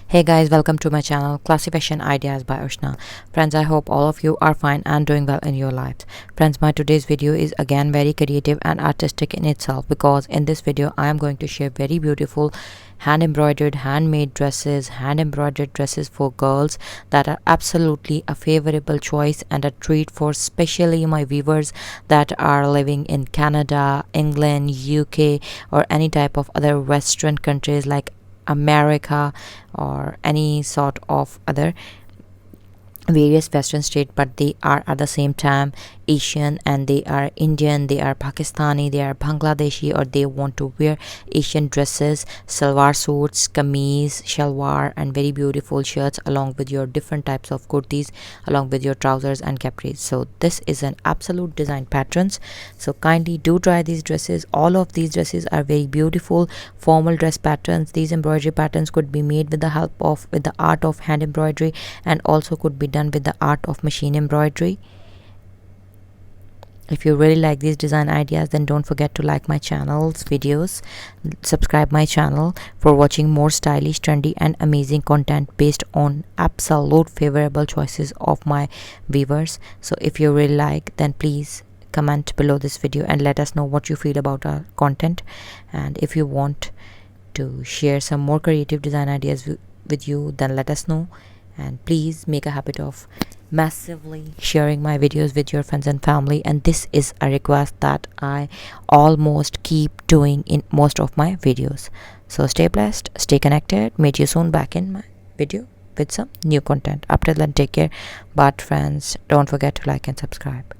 Hey guys, welcome to my channel Classy Fashion Ideas by Ushna. Friends, I hope all of you are fine and doing well in your lives. Friends, my today's video is again very creative and artistic in itself, because in this video I am going to share very beautiful hand embroidered, handmade dresses, hand embroidered dresses for girls that are absolutely a favorable choice and a treat for especially my viewers that are living in Canada, England, UK, or any type of other Western countries like America or any sort of other various Western state, but they are at the same time Asian, and they are Indian, they are Pakistani, they are Bangladeshi, or they want to wear Asian dresses, salwar suits, kameez, shalwar, and very beautiful shirts along with your different types of kurtis, along with your trousers and capris. So this is an absolute design patterns, so kindly do try these dresses. All of these dresses are very beautiful formal dress patterns. These embroidery patterns could be made with the help of with the art of hand embroidery, and also could be done with the art of machine embroidery. If you really like these design ideas, then don't forget to like my channel's videos, subscribe my channel for watching more stylish, trendy, and amazing content based on absolute favorable choices of my viewers. So if you really like, then please comment below this video and let us know what you feel about our content. And if you want to share some more creative design ideas with you, then let us know. And please make a habit of massively sharing my videos with your friends and family, and this is a request that I almost keep doing in most of my videos. So stay blessed, stay connected. Meet you soon back in my video with some new content. Up till then, take care. But friends, don't forget to like and subscribe.